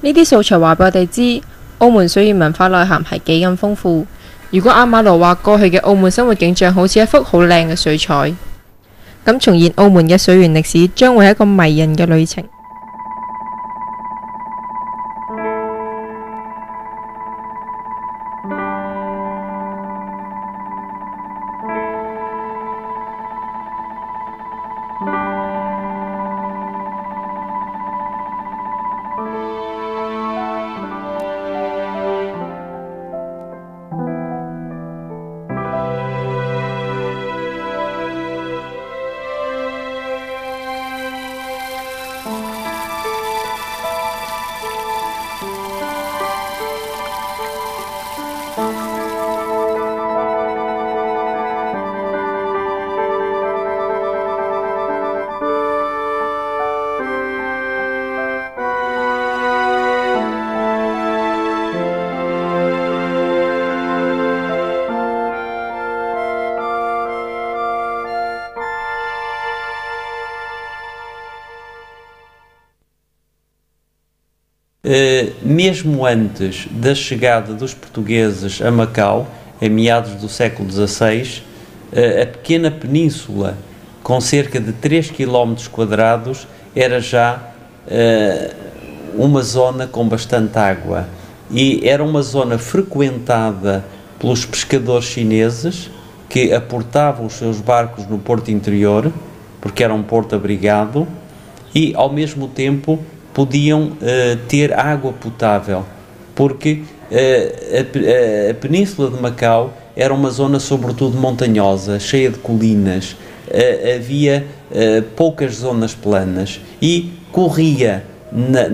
呢啲素材話俾我哋知，澳門水源文化內涵係幾咁豐富。如果阿馬羅話過去嘅澳門生活景象好似一幅好靚嘅水彩，咁重現澳門嘅水源歷史將會係一個迷人嘅旅程。Mesmo antes da chegada dos portugueses a Macau, em meados do século XVI, a pequena península, com cerca de 3 km², era já uma zona com bastante água, e era uma zona frequentada pelos pescadores chineses que aportavam os seus barcos no porto interior, porque era um porto abrigado, e ao mesmo tempo podiam ter água potável, porque a península de Macau era uma zona sobretudo montanhosa, cheia de colinas, havia poucas zonas planas e corria na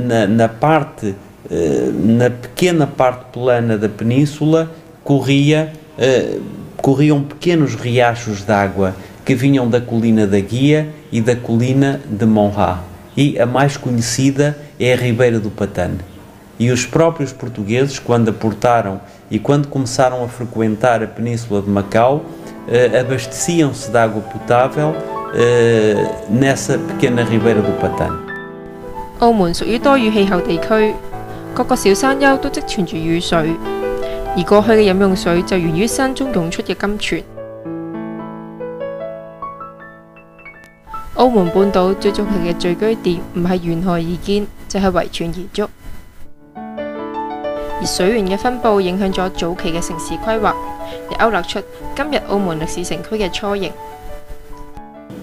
pequena parte plana da península, corriam pequenos riachos de água que vinham da colina da Guia e da colina de Monrá. E a mais conhecida é a Ribeira do Patane. E os próprios portugueses, quando aportaram e quando começaram a frequentar a península de Macau, abasteciam-se de água potável nessa pequena Ribeira do Patane. 澳門屬於多雨氣候地區，各個小山丘都積存住雨水，而過去嘅飲用水就源於山中湧出嘅甘泉。澳門半島最早期嘅聚居點唔係沿河而建，就係圍泉而築。而水源嘅分佈影響咗早期嘅城市規劃，亦勾勒出今日澳門歷史城區嘅雛形。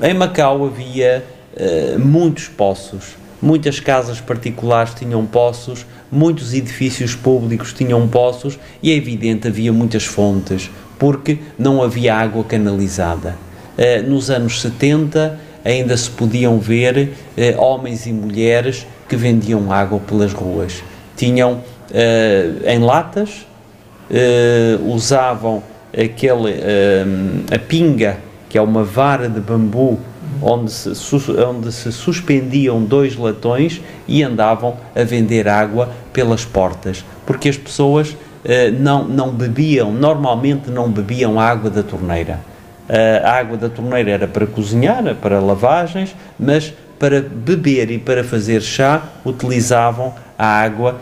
Em Macau havia muitos poços, muitas casas particulares tinham poços, muitos edifícios públicos tinham poços e é evidente havia muitas fontes, porque não havia água canalizada. Nos anos 70 ainda se podiam ver homens e mulheres que vendiam água pelas ruas. Tinham em latas, usavam a pinga, que é uma vara de bambu onde se suspendiam 2 latões e andavam a vender água pelas portas, porque as pessoas não bebiam, normalmente não bebiam água da torneira. A água da torneira era para cozinhar, para lavagens, mas para beber e para fazer chá utilizavam a água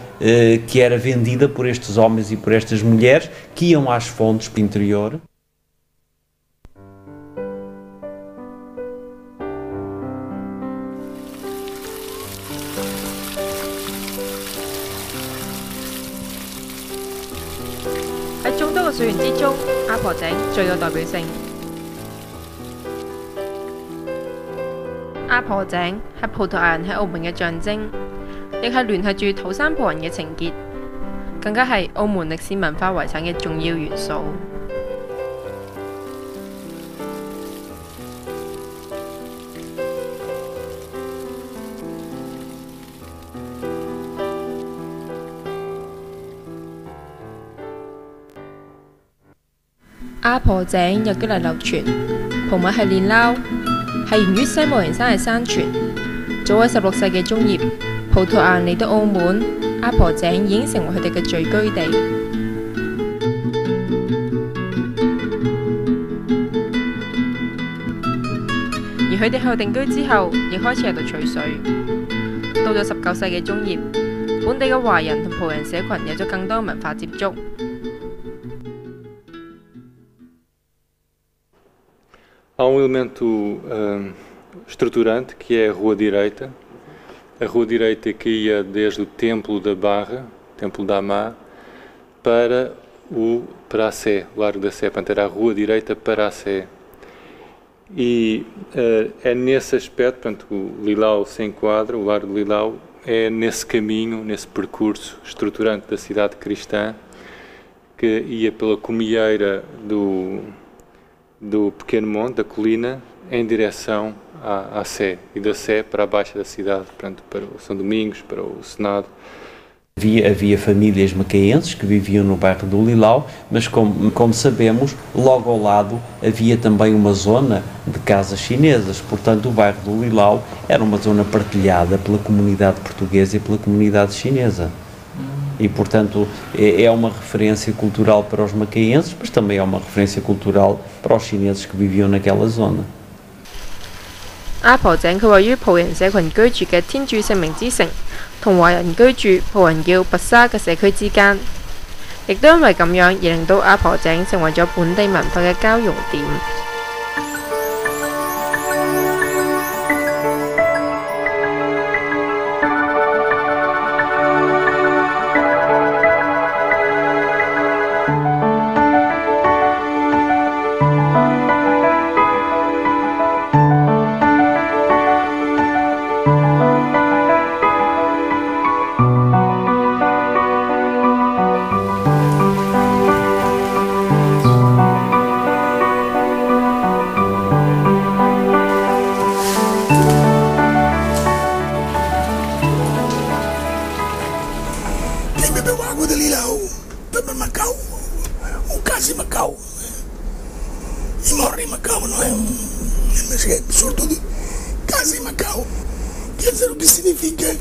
que era vendida por estes homens e por estas mulheres que iam às fontes do interior.喺眾多嘅水源之中，阿婆井最有代表性。阿婆井係葡萄牙人喺澳門嘅象徵，亦係聯繫住土生葡人嘅情結，更加係澳門歷史文化遺產嘅重要元素。阿婆井又叫嚟流泉，葡文係練撈，係源於西澳人山嘅山泉。早喺16世紀中葉，葡萄牙人嚟到澳門，阿婆井已經成為佢哋嘅聚居地。而佢哋後定居之後，亦開始喺度取水。到咗19世紀中葉，本地嘅華人同葡人社群有咗更多文化接觸。Há elemento estruturante que é a Rua Direita. A Rua Direita que ia desde o Templo da Barra, Templo da Amá, para a Sé, o Largo da Sé, portanto era a Rua Direita para a Sé. E é nesse aspecto, portanto o Lilau se enquadra, o Largo de Lilau é nesse caminho, nesse percurso estruturante da cidade cristã, que ia pela comieira do Pequeno Monte, da colina, em direção à Sé, e da Sé para a Baixa da cidade, portanto, para o São Domingos, para o Senado. Havia famílias macaenses que viviam no bairro do Lilau, mas como sabemos, logo ao lado havia também uma zona de casas chinesas, portanto o bairro do Lilau era uma zona partilhada pela comunidade portuguesa e pela comunidade chinesa. E, portanto, é uma referência cultural para os macaenses, mas também é uma referência cultural para os chineses que viviam naquela zona. 阿婆井佢位於葡人社群居住嘅天主聖名之城，同華人居住葡人叫拔沙嘅社區之間，亦都因為咁樣而令到阿婆井成為咗本地文化嘅交融點。Sobretudo casa em Macau. Quer dizer, o que significa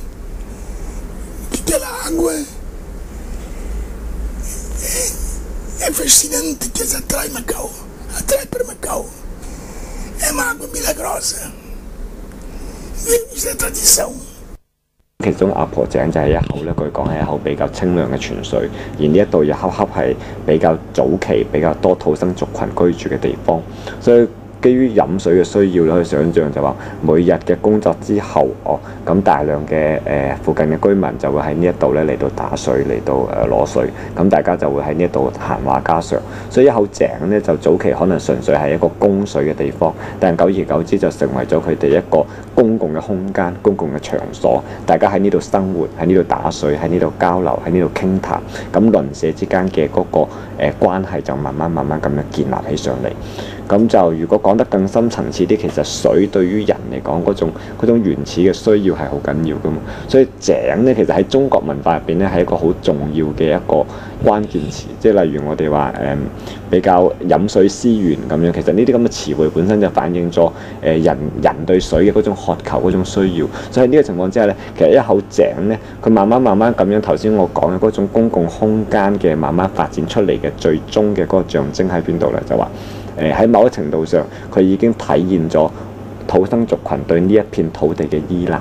que aquela água é fascinante, quer dizer, atrai Macau, atrai para Macau. É uma água milagrosa. Isso é tradição. 其中阿婆井就係一口咧，據講係一口比較清涼嘅泉水，而呢一度又恰恰係比較早期比較多土生族群居住嘅地方，所以基於飲水嘅需要，你可以想象就話每日嘅工作之後，咁大量嘅附近嘅居民就會喺呢一度咧嚟到打水，嚟到攞水，咁大家就會喺呢一度閒話家常。所以一口井咧就早期可能純粹係一個供水嘅地方，但久而久之就成為咗佢哋一個公共嘅空間、公共嘅場所，大家喺呢度生活，喺呢度打水，喺呢度交流，喺呢度傾談，咁鄰舍之間嘅嗰個關係就慢慢咁樣建立起上嚟。咁就如果講得更深層次啲，其實水對於人嚟講嗰種原始嘅需要係好緊要噶嘛。所以井咧，其實喺中國文化入邊咧係一個好重要嘅一個關鍵詞。即係例如我哋話比較飲水思源咁樣，其實呢啲咁嘅詞彙本身就反映咗人對水嘅嗰種渴求、嗰種需要。所以喺呢個情況之下咧，其實一口井咧，佢慢慢咁樣頭先我講嘅嗰種公共空間嘅慢慢發展出嚟嘅最終嘅嗰個象徵喺邊度咧？就話喺某一程度上，佢已經體現咗土生族群對呢一片土地嘅依賴。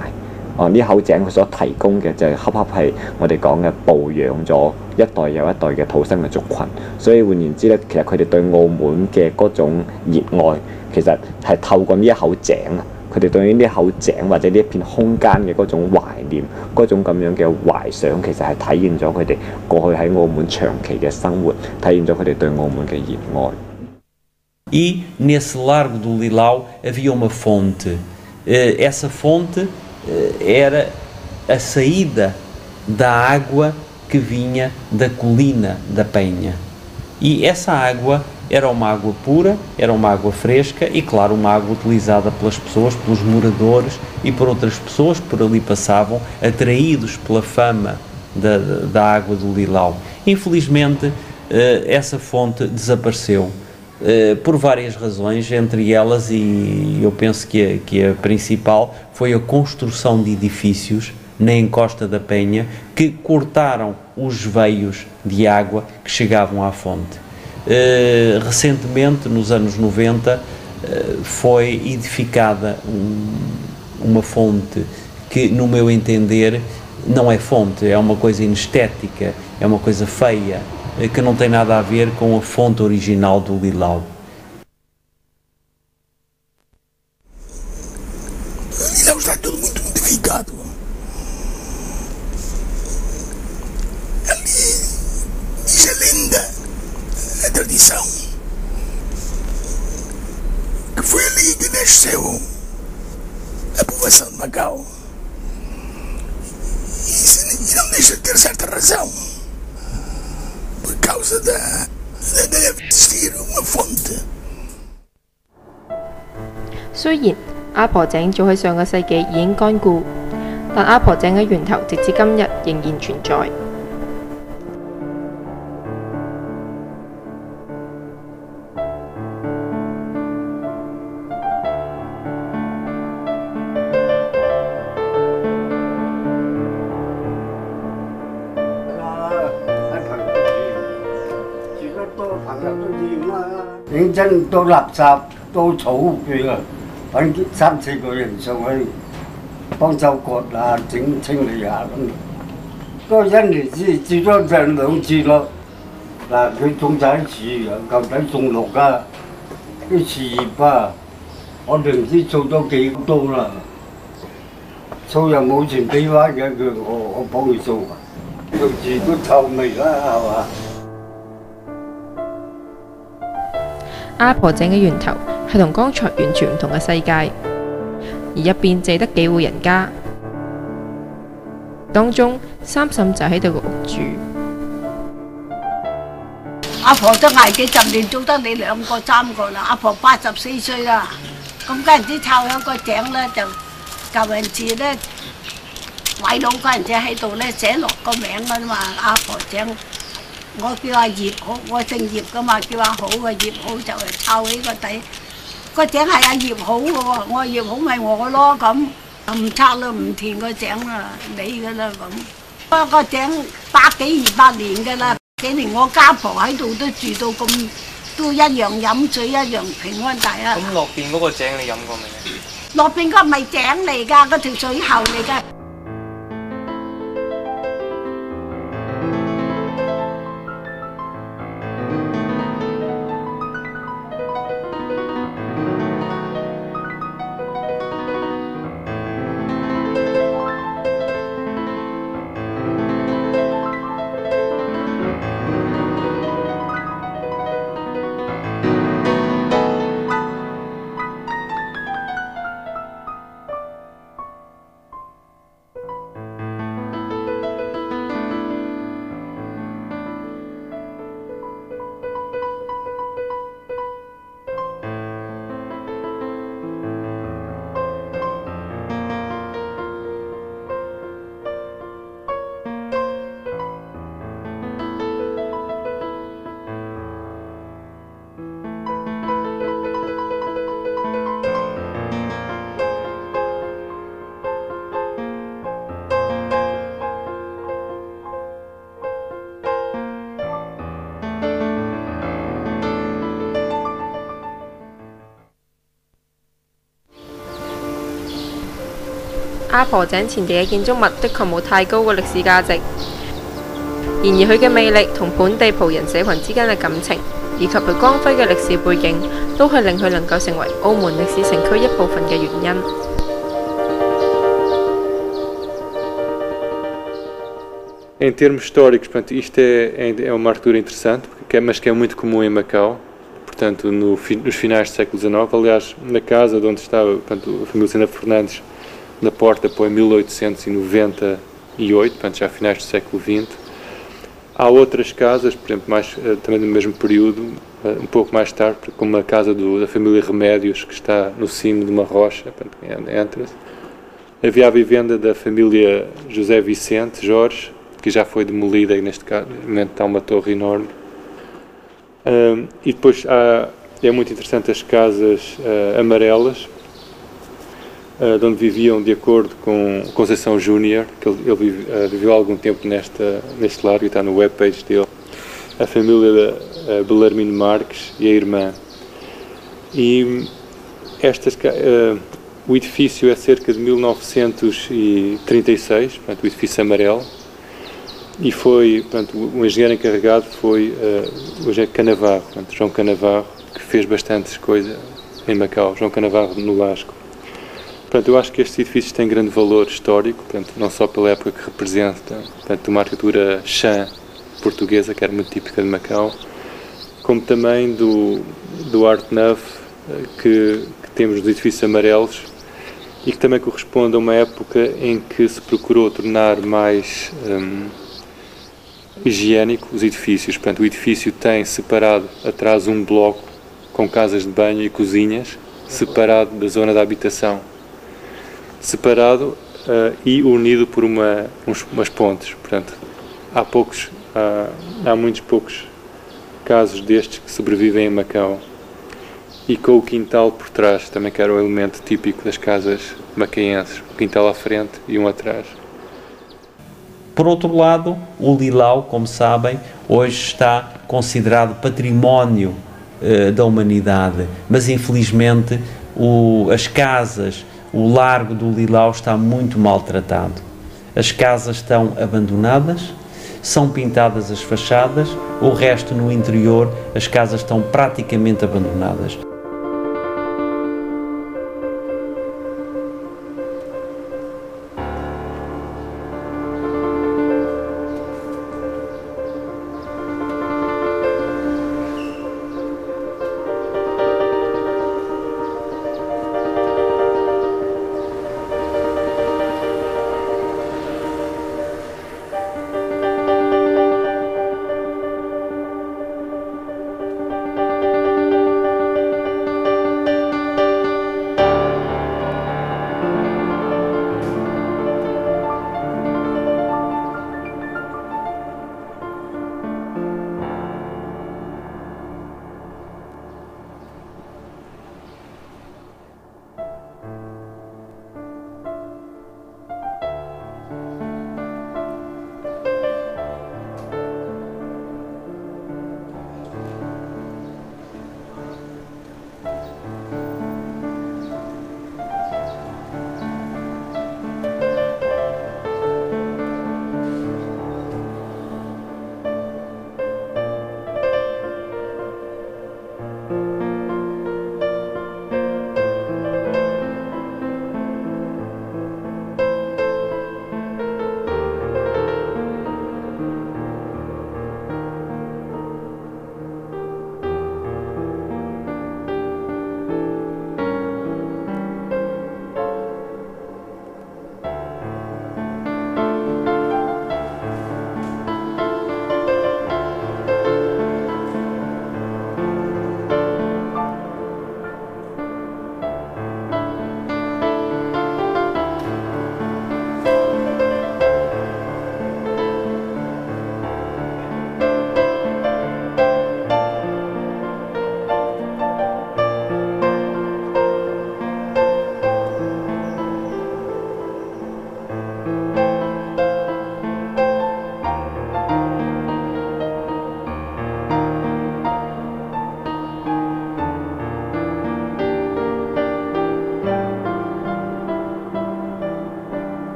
呢口井佢所提供嘅就係恰恰係我哋講嘅哺養咗一代又一代嘅土生嘅族群。所以換言之咧，其實佢哋對澳門嘅嗰種熱愛，其實係透過呢一口井啊。佢哋對於呢一口井或者呢一片空間嘅嗰種懷念，嗰種咁樣嘅懷想，其實係體現咗佢哋過去喺澳門長期嘅生活，體現咗佢哋對澳門嘅熱愛。E nesse Largo do Lilau havia uma fonte. Essa fonte era a saída da água que vinha da colina da Penha. E essa água era uma água pura, era uma água fresca e, claro, uma água utilizada pelas pessoas, pelos moradores e por outras pessoas que por ali passavam, atraídos pela fama da água do Lilau. Infelizmente, essa fonte desapareceu. Por várias razões, entre elas, e eu penso que a principal foi a construção de edifícios na encosta da Penha que cortaram os veios de água que chegavam à fonte. Recentemente, nos anos 90, foi edificada uma fonte que, no meu entender, não é fonte, é uma coisa inestética, é uma coisa feia, que não tem nada a ver com a fonte original do Lilau. O Lilau está tudo muito modificado. Ali diz a lenda, a tradição, que foi ali que nasceu a povoação de Macau. E não deixa de ter certa razão, por causa da deve existir uma fonte. 雖然阿婆井早喺上個世紀已經乾固，但阿婆井嘅源頭直至今日仍然存在。認真到垃圾到草嘅啦，揾3、4個人上去幫手割啊、清理下咁。嗰1年至多就2次咯。嗱，佢種晒啲樹啊，舊底種落啊，啲樹葉啊，我哋唔知掃咗幾多啦。掃又冇錢俾翻嘅，我幫佢掃啊，到時都臭味啦，係嘛？阿婆井嘅源頭係同剛才完全唔同嘅世界，而入邊淨得幾戶人家，當中三嬸就喺度個屋住。阿婆都捱幾10年，做得你2個3個啦。阿婆84歲啦，咁嗰陣時抄響個井咧，就舊陣時咧鬼佬嗰陣時喺度咧寫落個名㗎嘛，阿婆井。我叫阿葉好，我姓葉噶嘛，叫阿好嘅葉好就係抄起個底，個井係阿葉好嘅喎，我葉好咪我咯咁，唔拆啦，唔填個井啦，你嘅啦咁。個井100幾200年嘅啦，幾年我家婆喺度都住到咁，都一樣飲水一樣平安大啊。咁落邊嗰個井你飲過未？落邊嗰個咪井嚟㗎，嗰條水喉嚟㗎。阿婆井前地嘅建築物的確冇太高嘅歷史價值，然而佢嘅魅力同本地葡人社群之間嘅感情，以及佢光輝嘅歷史背景，都係令佢能夠成為澳門歷史城區一部分嘅原因。Em termos históricos, portanto, isto é uma arquitetura interessante, mas que é muito comum em Macau, portanto, nos finais do século XIX. Aliás, na casa de onde estava, portanto, a família Sena Fernandes, na porta põe 1898, portanto, já finais do século XX. Há outras casas, por exemplo, também do mesmo período, um pouco mais tarde, como a casa da família Remédios, que está no cimo de uma rocha, portanto, entra-se. Havia a vivenda da família José Vicente Jorge, que já foi demolida, e neste caso está uma torre enorme. E depois é muito interessante as casas amarelas, de onde viviam, de acordo com Conceição Júnior, que ele viveu há algum tempo neste lar, e está no webpage dele, a família Belarmino Marques e a irmã. E O edifício é cerca de 1936, portanto, o edifício amarelo, e foi, portanto, o engenheiro encarregado foi o engenheiro Canavarro, portanto, João Canavarro, que fez bastantes coisas em Macau, João Canavarro no Lasco. Portanto, eu acho que estes edifícios têm grande valor histórico, portanto, não só pela época que representam, portanto, uma arquitetura chã portuguesa, que era muito típica de Macau, como também do Art Nouveau que temos dos edifícios amarelos e que também corresponde a uma época em que se procurou tornar mais higiênico os edifícios. Portanto, o edifício tem separado atrás um bloco com casas de banho e cozinhas, separado da zona da habitação, separado e unido por umas pontes. Portanto, há muitos poucos casos destes que sobrevivem em Macau. E com o quintal por trás, também que era um elemento típico das casas macaenses, um quintal à frente e um atrás. Por outro lado, o Lilau, como sabem, hoje está considerado património da humanidade, mas infelizmente as casas, o largo do Lilau está muito maltratado. As casas estão abandonadas, são pintadas as fachadas, o resto no interior, as casas estão praticamente abandonadas.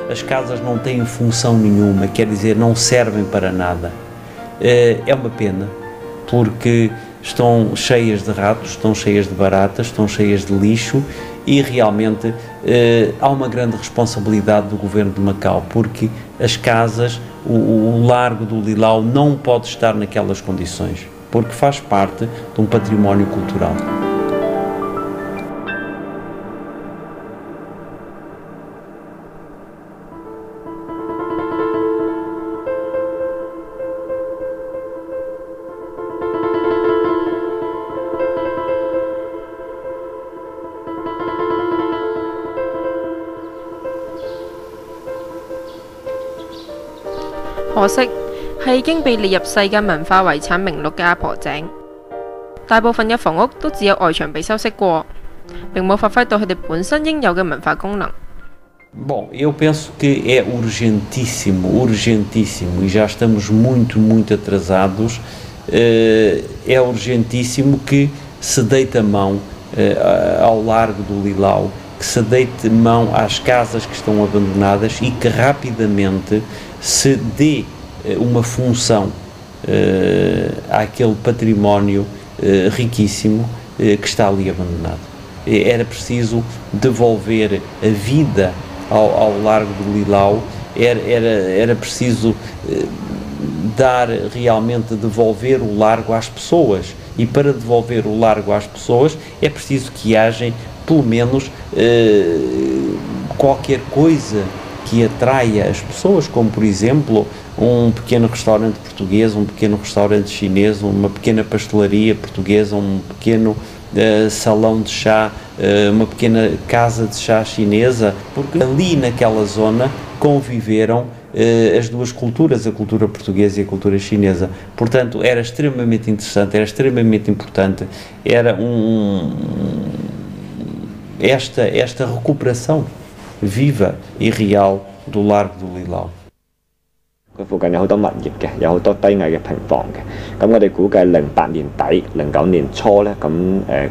As casas não têm função nenhuma, quer dizer, não servem para nada. É uma pena, porque estão cheias de ratos, estão cheias de baratas, estão cheias de lixo e realmente há uma grande responsabilidade do governo de Macau, porque as casas, o largo do Lilau não pode estar naquelas condições, porque faz parte de um património cultural. 可惜係已經被列入世界文化遺產名錄嘅阿婆井，大部分嘅房屋都只有外牆被修飾過，並冇發揮到佢哋本身應有嘅文化功能。Bom, eu penso que é urgentíssimo, urgentíssimo, e já estamos muito, muito atrasados, é urgentíssimo que se deite a mão ao Largo do Lilau, que se deite mão às casas que estão abandonadas e que rapidamente se dê uma função àquele património riquíssimo que está ali abandonado. Era preciso devolver a vida ao Largo do Lilau, era preciso devolver o largo às pessoas, e para devolver o largo às pessoas é preciso que haja pelo menos qualquer coisa que atraia as pessoas, como por exemplo um pequeno restaurante português, um pequeno restaurante chinês, uma pequena pastelaria portuguesa, um pequeno salão de chá, uma pequena casa de chá chinesa, porque ali naquela zona conviveram as duas culturas, a cultura portuguesa e a cultura chinesa. Portanto, era extremamente interessante, era extremamente importante, era esta recuperação viva e real do Largo do Lilau. 佢附近有好多物業嘅，有好多低矮嘅平房嘅。咁我哋估計08年底、09年初咧，咁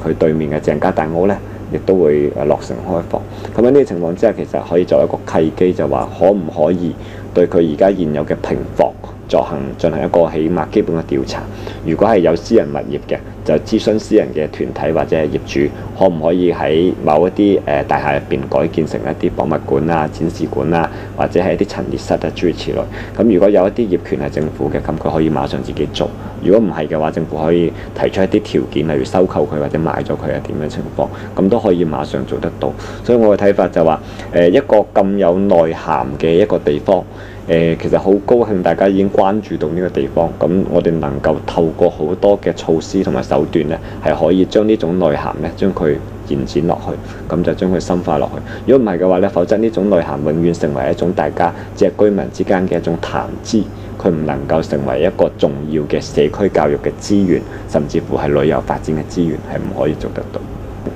佢對面嘅鄭家大屋咧，亦都會落成開放。咁喺呢個情況之下，其實可以作一個契機，就話可唔可以對佢而家現有嘅平房進行一個起碼基本嘅調查。如果係有私人物業嘅，就諮詢私人嘅團體或者係業主，可唔可以喺某一啲大廈入邊改建成一啲博物館啊、展示館啊，或者係一啲陳列室啊諸如此類。咁如果有一啲業權係政府嘅，咁佢可以馬上自己做；如果唔係嘅話，政府可以提出一啲條件，例如收購佢或者買咗佢係點嘅情況，咁都可以馬上做得到。所以我嘅睇法就話一個咁有內涵嘅一個地方。其實好高興大家已經關注到呢個地方，咁我哋能夠透過好多嘅措施同埋手段呢，係可以將呢種內涵呢，將佢延展落去，咁就將佢深化落去。如果唔係嘅話呢，否則呢種內涵永遠成為一種大家即係居民之間嘅一種談資，佢唔能夠成為一個重要嘅社區教育嘅資源，甚至乎係旅遊發展嘅資源，係唔可以做得到。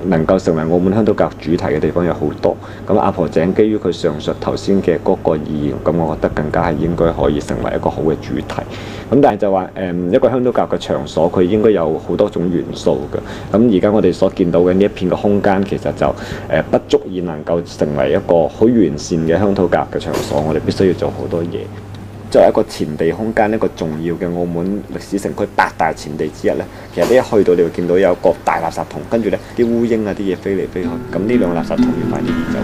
能夠成為澳門鄉土教育主題嘅地方有好多，咁阿婆井基於佢上述頭先嘅嗰個意義，咁我覺得更加係應該可以成為一個好嘅主題。咁但係就話一個鄉土教育嘅場所，佢應該有好多種元素嘅。咁而家我哋所見到嘅呢一片嘅空間，其實就不足以能夠成為一個好完善嘅鄉土教育嘅場所，我哋必須要做好多嘢。作為一個前地空間，一個重要嘅澳門歷史城區8大前地之一咧，其實你一去到你會見到有個大垃圾桶，跟住咧啲烏蠅啊啲嘢飛嚟飛去，咁呢兩個垃圾桶要快啲移走。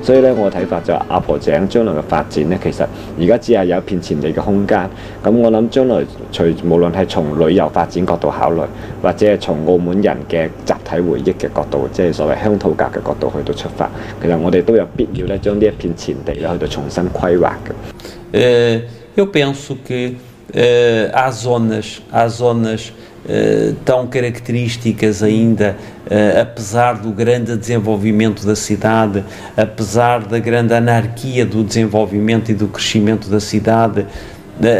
所以咧，我嘅睇法就係阿婆井將來嘅發展咧，其實而家只係有一片前地嘅空間。咁我諗將來無論係從旅遊發展角度考慮，或者係從澳門人嘅集體回憶嘅角度，即係所謂鄉土教嘅角度去到出發，其實我哋都有必要咧將呢一片前地咧去到重新規劃嘅。Eu penso que há zonas tão características ainda, apesar do grande desenvolvimento da cidade, apesar da grande anarquia do desenvolvimento e do crescimento da cidade,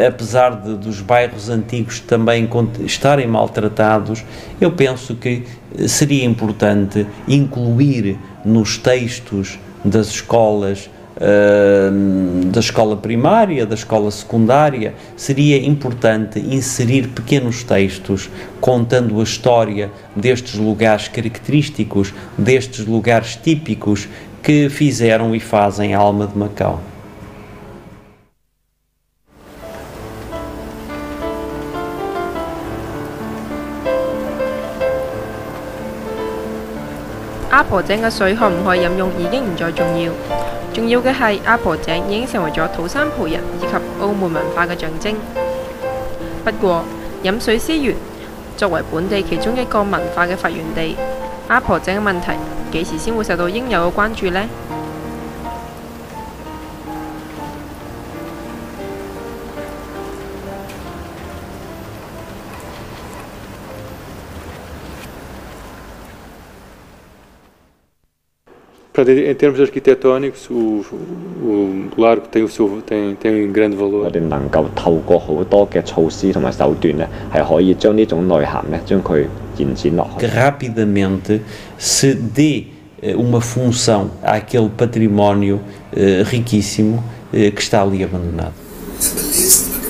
apesar dos bairros antigos também estarem maltratados, eu penso que seria importante incluir nos textos das escolas, da escola primária, da escola secundária, seria importante inserir pequenos textos contando a história destes lugares característicos, destes lugares típicos que fizeram e fazem a alma de Macau. 阿婆井嘅水可唔可以飲用已經唔再重要，重要嘅係阿婆井已經成為咗土生葡人以及澳門文化嘅象徵。不過，飲水思源作為本地其中一個文化嘅發源地，阿婆井嘅問題幾時先會受到應有嘅關注呢？Em termos arquitetónicos, o largo tem grande 我 valor. 哋能夠透過好多嘅措施同埋手段咧，係可以將呢種內涵咧，將佢延展落去。 Que rapidamente se dê uma função àquele património riquíssimo que está ali abandonado. É belíssima